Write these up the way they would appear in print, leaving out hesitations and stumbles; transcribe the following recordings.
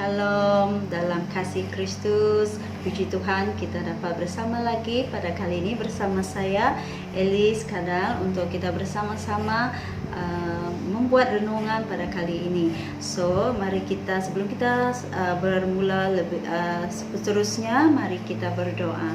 Shalom dalam kasih Kristus. Puji Tuhan, kita dapat bersama lagi pada kali ini bersama saya Elis Kadal untuk kita bersama-sama membuat renungan pada kali ini. So, mari kita sebelum kita bermula lebih seterusnya, mari kita berdoa.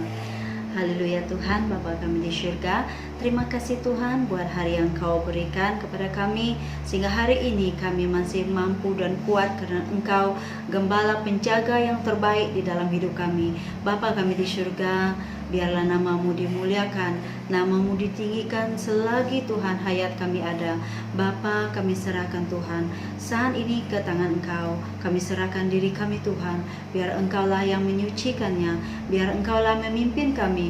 Haleluya Tuhan, Bapa kami di syurga, terima kasih Tuhan buat hari yang Kau berikan kepada kami, sehingga hari ini kami masih mampu dan kuat karena Engkau Gembala penjaga yang terbaik di dalam hidup kami. Bapa kami di syurga, biarlah nama-Mu dimuliakan, nama-Mu ditinggikan selagi Tuhan hayat kami ada. Bapa, kami serahkan Tuhan saat ini ke tangan Engkau. Kami serahkan diri kami Tuhan, biar Engkaulah yang menyucikannya, biar Engkaulah memimpin kami.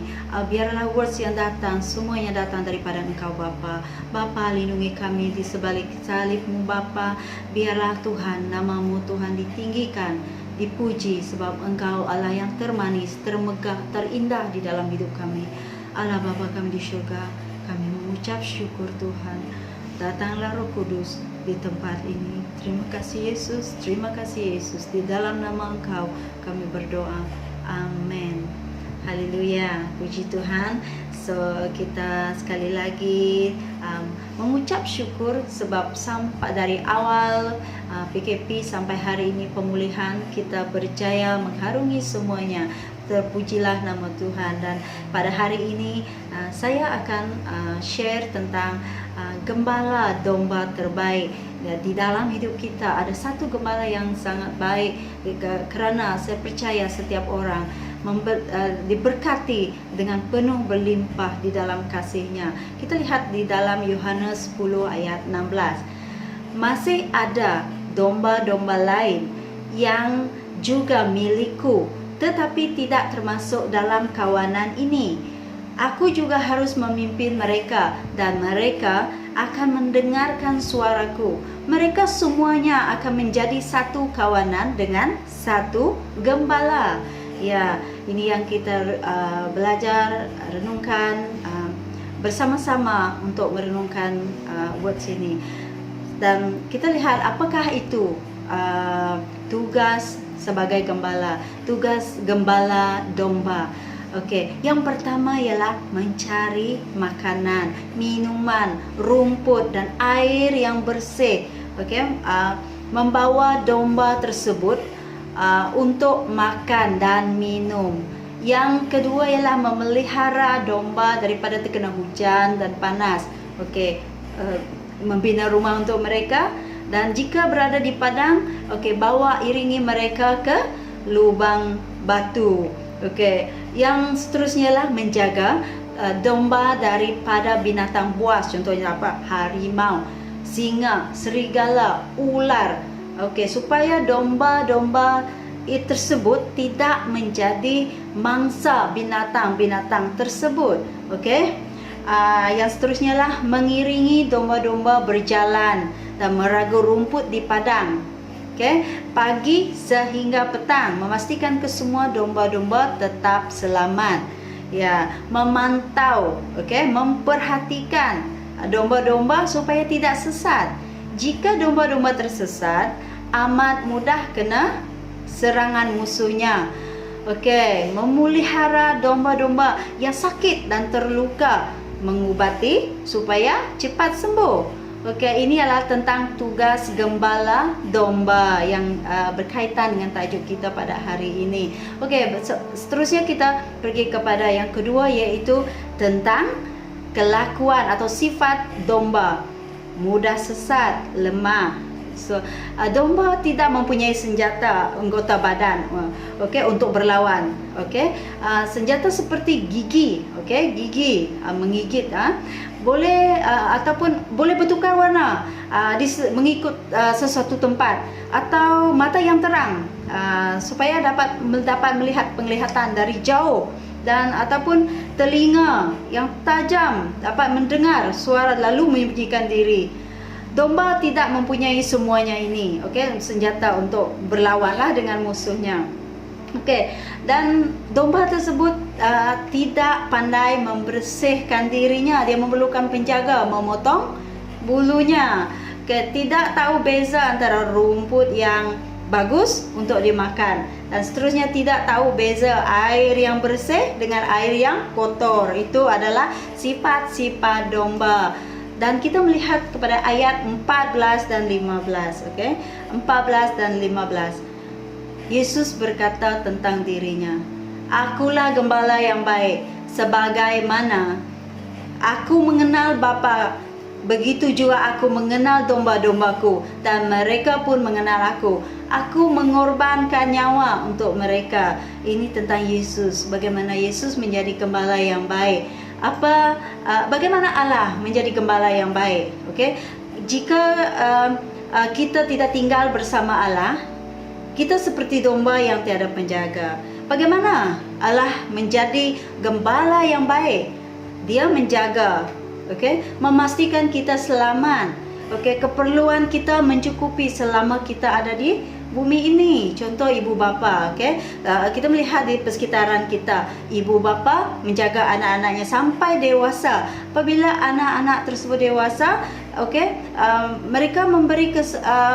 Biarlah words yang datang, semuanya datang daripada Engkau Bapa. Bapa, lindungi kami di sebalik salib-Mu Bapa. Biarlah Tuhan, nama-Mu Tuhan ditinggikan, dipuji, sebab Engkau Allah yang termanis, termegah, terindah di dalam hidup kami. Allah Bapa kami di syurga, kami mengucap syukur Tuhan. Datanglah Roh Kudus di tempat ini. Terima kasih Yesus, terima kasih Yesus. Di dalam nama Engkau kami berdoa. Amin. Haleluya, puji Tuhan. So, kita sekali lagi mengucap syukur sebab sampai dari awal PKP sampai hari ini pemulihan kita berjaya mengharungi semuanya. Terpujilah nama Tuhan. Dan pada hari ini saya akan share tentang gembala domba terbaik. Di dalam hidup kita ada satu gembala yang sangat baik, kerana saya percaya setiap orang diberkati dengan penuh berlimpah di dalam kasih-Nya. Kita lihat di dalam Yohanes 10 ayat 16. Masih ada domba-domba lain yang juga milikku, tetapi tidak termasuk dalam kawanan ini. Aku juga harus memimpin mereka, dan mereka akan mendengarkan suaraku. Mereka semuanya akan menjadi satu kawanan dengan satu gembala. Ya, ini yang kita belajar, renungkan bersama-sama untuk merenungkan words ini. Dan kita lihat apakah itu tugas sebagai gembala, tugas gembala domba. Okey, yang pertama ialah mencari makanan, minuman, rumput dan air yang bersih. Okey, membawa domba tersebut untuk makan dan minum. Yang kedua ialah memelihara domba daripada terkena hujan dan panas. Okey, membina rumah untuk mereka, dan jika berada di padang, okey, bawa iringi mereka ke lubang batu. Okey, yang seterusnya ialah menjaga domba daripada binatang buas, contohnya apa? Harimau, singa, serigala, ular. Okey, supaya domba-domba tersebut tidak menjadi mangsa binatang-binatang tersebut. Okey. Yang seterusnya lah mengiringi domba-domba berjalan dan meragu rumput di padang. Okey, pagi sehingga petang, memastikan kesemua domba-domba tetap selamat. Ya, memantau, okey, memperhatikan domba-domba supaya tidak sesat. Jika domba-domba tersesat, amat mudah kena serangan musuhnya. Okey, memelihara domba-domba yang sakit dan terluka, mengubati supaya cepat sembuh. Okey, ini adalah tentang tugas gembala domba yang berkaitan dengan tajuk kita pada hari ini. Okey, seterusnya kita pergi kepada yang kedua, iaitu tentang kelakuan atau sifat domba. Mudah sesat, lemah. So, domba tidak mempunyai senjata anggota badan, okey, untuk berlawan. Okey, senjata seperti gigi, okey, gigi menggigit, boleh ataupun boleh bertukar warna mengikut sesuatu tempat, atau mata yang terang supaya dapat melihat penglihatan dari jauh, dan ataupun telinga yang tajam dapat mendengar suara lalu menyembunyikan diri. Domba tidak mempunyai semuanya ini, okey, senjata untuk berlawanlah dengan musuhnya. Okey, dan domba tersebut tidak pandai membersihkan dirinya. Dia memerlukan penjaga memotong bulunya. Tidak tahu beza antara rumput yang bagus untuk dimakan. Dan seterusnya tidak tahu beza air yang bersih dengan air yang kotor. Itu adalah sifat-sifat domba. Dan kita melihat kepada ayat 14 dan 15, okey? 14 dan 15. Yesus berkata tentang dirinya, "Akulah gembala yang baik, sebagaimana aku mengenal Bapa, begitu juga aku mengenal domba-dombaku, dan mereka pun mengenal aku. Aku mengorbankan nyawa untuk mereka." Ini tentang Yesus, bagaimana Yesus menjadi gembala yang baik. Bagaimana Allah menjadi gembala yang baik? Okey, jika kita tidak tinggal bersama Allah, kita seperti domba yang tiada penjaga. Bagaimana Allah menjadi gembala yang baik? Dia menjaga, memastikan kita selamat, keperluan kita mencukupi selama kita ada di bumi ini. Contoh ibu bapa, kita melihat di persekitaran kita, ibu bapa menjaga anak-anaknya sampai dewasa. Apabila anak-anak tersebut dewasa, mereka memberi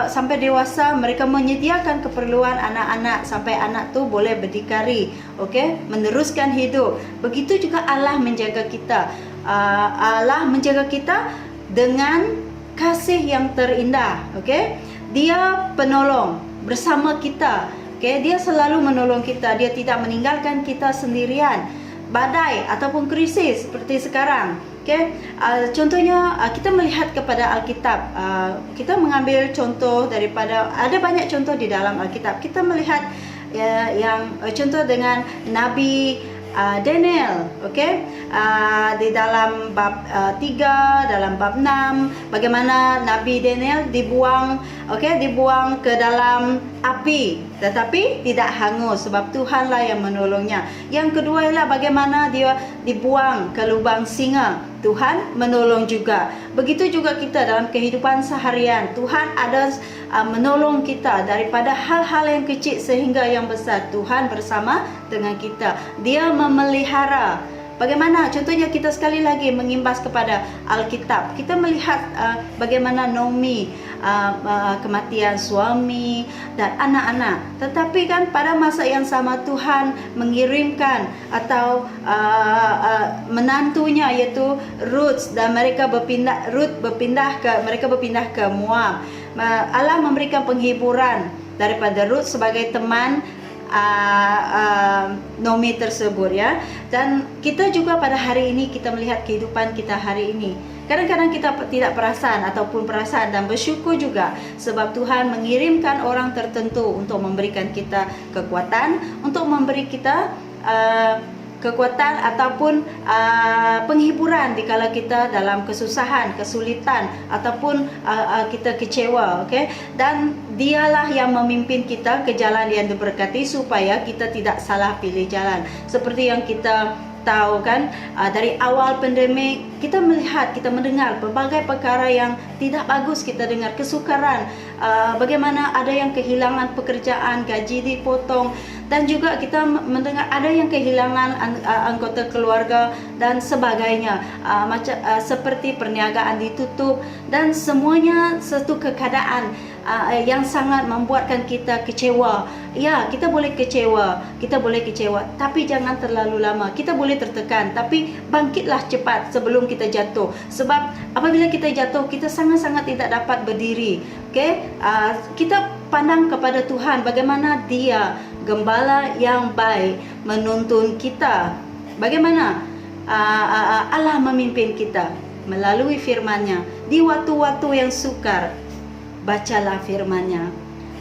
sampai dewasa, mereka menyediakan keperluan anak-anak sampai anak tu boleh berdikari, meneruskan hidup. Begitu juga Allah menjaga kita. Allah menjaga kita dengan kasih yang terindah. Dia penolong bersama kita. Dia selalu menolong kita. Dia tidak meninggalkan kita sendirian. Badai ataupun krisis seperti sekarang, contohnya kita melihat kepada Alkitab. Kita mengambil contoh daripada, ada banyak contoh di dalam Alkitab. Kita melihat yang contoh dengan Nabi Daniel, di dalam bab 3, dalam bab 6, bagaimana Nabi Daniel dibuang ke dalam api, tetapi tidak hangus sebab Tuhanlah yang menolongnya. Yang kedua ialah bagaimana dia dibuang ke lubang singa, Tuhan menolong juga. Begitu juga kita dalam kehidupan seharian, Tuhan ada menolong kita daripada hal-hal yang kecil sehingga yang besar. Tuhan bersama dengan kita. Dia memelihara. Bagaimana? Contohnya kita sekali lagi mengimbas kepada Alkitab. Kita melihat bagaimana Naomi, kematian suami dan anak-anak. Tetapi kan pada masa yang sama Tuhan mengirimkan atau menantunya yaitu Ruth, dan mereka berpindah ke Moab. Allah memberikan penghiburan daripada Ruth sebagai teman Naomi tersebut, dan kita juga pada hari ini kita melihat kehidupan kita hari ini. Kadang-kadang kita tidak perasan ataupun perasan dan bersyukur juga sebab Tuhan mengirimkan orang tertentu untuk memberikan kita kekuatan, untuk memberi kita kekuatan ataupun penghiburan dikala kita dalam kesusahan, kesulitan ataupun kita kecewa, dan dialah yang memimpin kita ke jalan yang diberkati supaya kita tidak salah pilih jalan. Seperti yang kita tahu kan, dari awal pandemik kita melihat, kita mendengar berbagai perkara yang tidak bagus. Kita dengar kesukaran, bagaimana ada yang kehilangan pekerjaan, gaji dipotong, dan juga kita mendengar ada yang kehilangan anggota keluarga dan sebagainya, seperti perniagaan ditutup, dan semuanya satu keadaan yang sangat membuatkan kita kecewa. Ya, kita boleh kecewa, tapi jangan terlalu lama. Kita boleh tertekan, tapi bangkitlah cepat sebelum kita jatuh. Sebab apabila kita jatuh, kita sangat-sangat tidak dapat berdiri. Kita pandang kepada Tuhan, bagaimana Dia gembala yang baik menuntun kita. Bagaimana Allah memimpin kita melalui firman-Nya. Di waktu-waktu yang sukar, bacalah firman-Nya.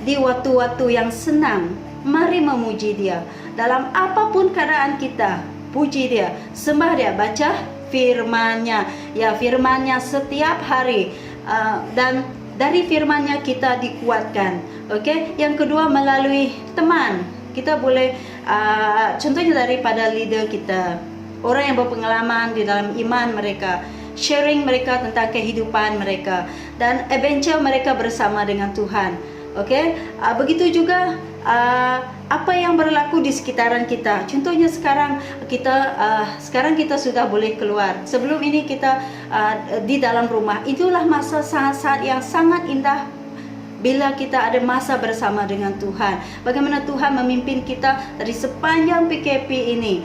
Di waktu-waktu yang senang, mari memuji Dia. Dalam apapun keadaan kita, puji Dia, sembah Dia, baca firman-Nya. Ya, firman-Nya setiap hari, dan dari firman-Nya kita dikuatkan. Yang kedua, melalui teman. Kita boleh contohnya daripada leader kita, orang yang berpengalaman di dalam iman mereka, sharing mereka tentang kehidupan mereka dan adventure mereka bersama dengan Tuhan. Begitu juga apa yang berlaku di sekitaran kita. Contohnya sekarang kita sudah boleh keluar. Sebelum ini kita di dalam rumah. Itulah masa saat-saat yang sangat indah bila kita ada masa bersama dengan Tuhan. Bagaimana Tuhan memimpin kita dari sepanjang PKP ini,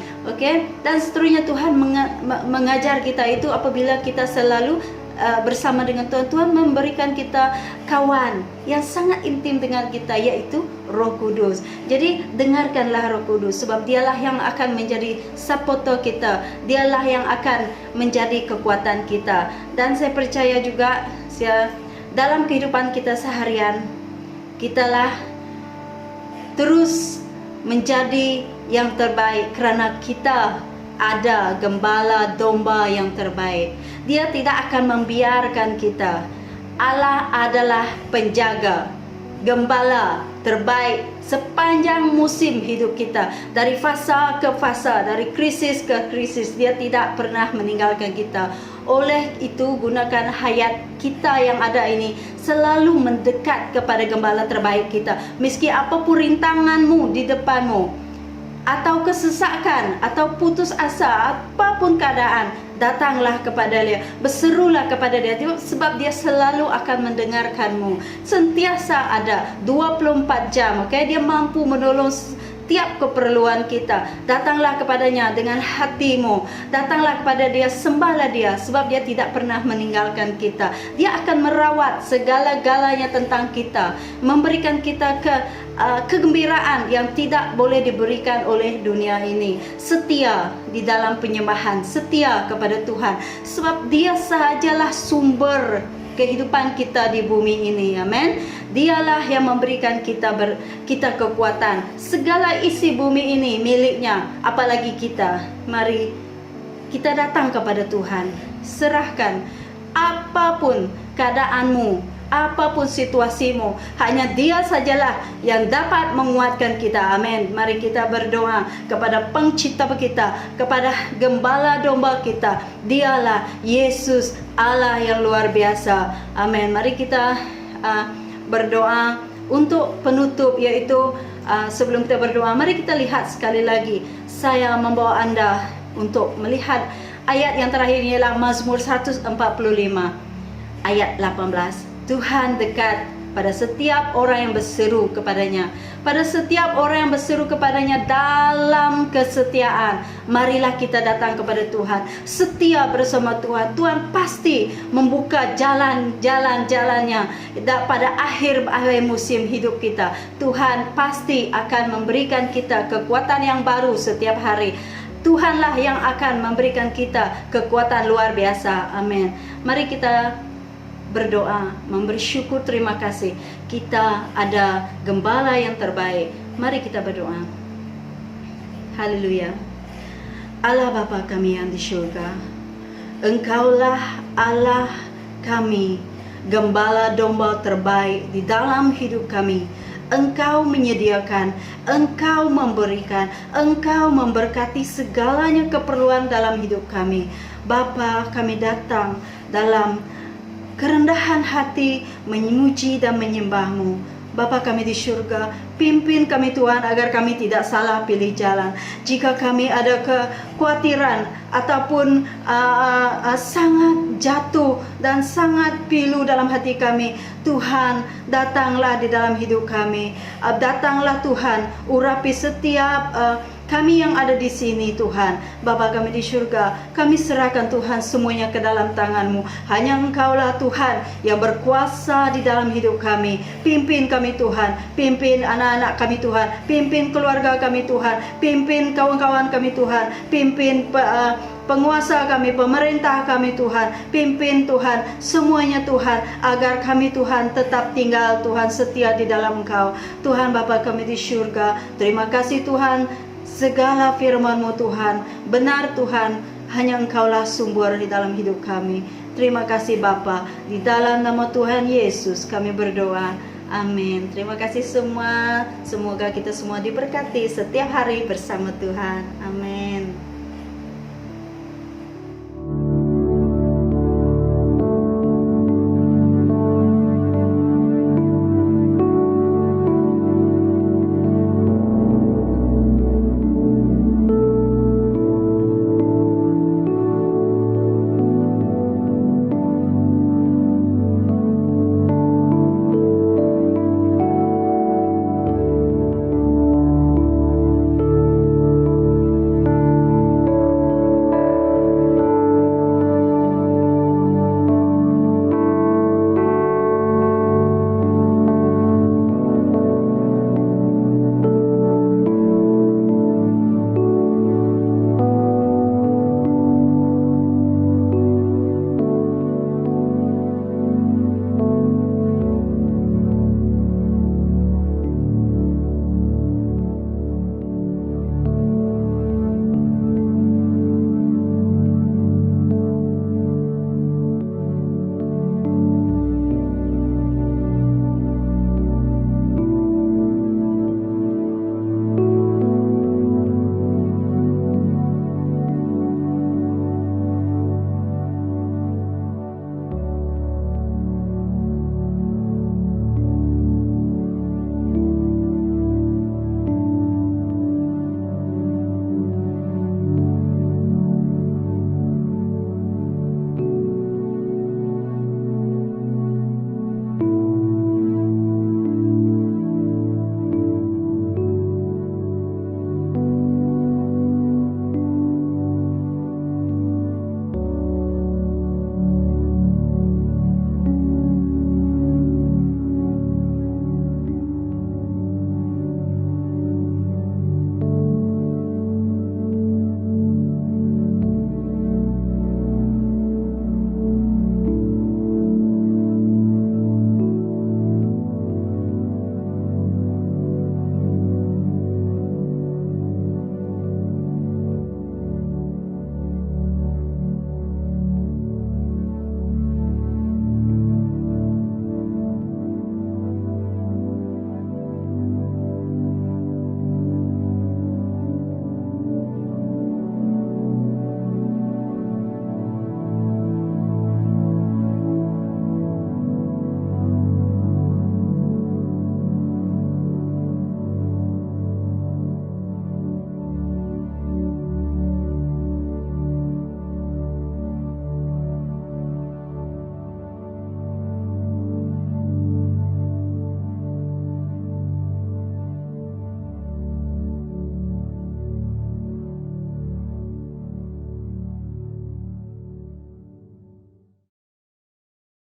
dan seterusnya. Tuhan mengajar kita itu apabila kita selalu bersama dengan Tuhan. Tuhan memberikan kita kawan yang sangat intim dengan kita, yaitu Roh Kudus. Jadi dengarkanlah Roh Kudus, sebab dialah yang akan menjadi supporter kita, dialah yang akan menjadi kekuatan kita. Dan saya percaya juga dalam kehidupan kita seharian, kitalah terus menjadi yang terbaik, kerana kita ada gembala domba yang terbaik. Dia tidak akan membiarkan kita. Allah adalah penjaga, gembala terbaik sepanjang musim hidup kita, dari fasa ke fasa, dari krisis ke krisis. Dia tidak pernah meninggalkan kita. Oleh itu, gunakan hayat kita yang ada ini selalu mendekat kepada gembala terbaik kita. Meski apapun rintanganmu di depanmu, atau kesesakan, atau putus asa, apapun keadaan, datanglah kepada Dia, berserulah kepada Dia, sebab Dia selalu akan mendengarkanmu. Sentiasa ada 24 jam, Dia mampu menolong setiap keperluan kita. Datanglah kepadanya dengan hatimu, datanglah kepada Dia, sembahlah Dia, sebab Dia tidak pernah meninggalkan kita. Dia akan merawat segala-galanya tentang kita, memberikan kita kegembiraan yang tidak boleh diberikan oleh dunia ini. Setia di dalam penyembahan, setia kepada Tuhan, sebab Dia sahajalah sumber kehidupan kita di bumi ini. Amin. Dialah yang memberikan kita kekuatan. Segala isi bumi ini miliknya, apalagi kita. Mari kita datang kepada Tuhan, serahkan apapun keadaanmu, apapun situasimu, hanya Dia sajalah yang dapat menguatkan kita. Amin. Mari kita berdoa kepada Pencipta kita, kepada Gembala domba kita. Dialah Yesus, Allah yang luar biasa. Amin. Mari kita berdoa untuk penutup, yaitu sebelum kita berdoa, mari kita lihat sekali lagi. Saya membawa Anda untuk melihat ayat yang terakhir, ialah Mazmur 145 ayat 18. Tuhan dekat pada setiap orang yang berseru kepadanya, pada setiap orang yang berseru kepadanya dalam kesetiaan. Marilah kita datang kepada Tuhan, setia bersama Tuhan. Tuhan pasti membuka jalan-jalannya pada akhir musim hidup kita. Tuhan pasti akan memberikan kita kekuatan yang baru setiap hari. Tuhanlah yang akan memberikan kita kekuatan luar biasa. Amin. Mari kita berdoa, memberi syukur, terima kasih. Kita ada gembala yang terbaik. Mari kita berdoa. Haleluya. Allah Bapa kami yang di surga, Engkaulah Allah kami, gembala domba terbaik di dalam hidup kami. Engkau menyediakan, Engkau memberikan, Engkau memberkati segalanya keperluan dalam hidup kami. Bapa, kami datang dalam kerendahan hati memuji dan menyembah-Mu. Bapa kami di surga, pimpin kami Tuhan agar kami tidak salah pilih jalan. Jika kami ada kekhawatiran ataupun sangat jatuh dan sangat pilu dalam hati kami, Tuhan datanglah di dalam hidup kami. Datanglah Tuhan, urapi setiap kami yang ada di sini Tuhan. Bapa kami di surga, kami serahkan Tuhan semuanya ke dalam tangan-Mu. Hanya Engkaulah Tuhan yang berkuasa di dalam hidup kami. Pimpin kami Tuhan, pimpin anak-anak kami Tuhan, pimpin keluarga kami Tuhan, pimpin kawan-kawan kami Tuhan, pimpin penguasa kami, pemerintah kami Tuhan, pimpin Tuhan semuanya Tuhan, agar kami Tuhan tetap tinggal Tuhan setia di dalam Engkau. Tuhan Bapa kami di surga, terima kasih Tuhan, segala firman-Mu Tuhan benar Tuhan, hanya Engkaulah sumber di dalam hidup kami. Terima kasih Bapa, di dalam nama Tuhan Yesus kami berdoa. Amin. Terima kasih semua. Semoga kita semua diberkati setiap hari bersama Tuhan. Amin.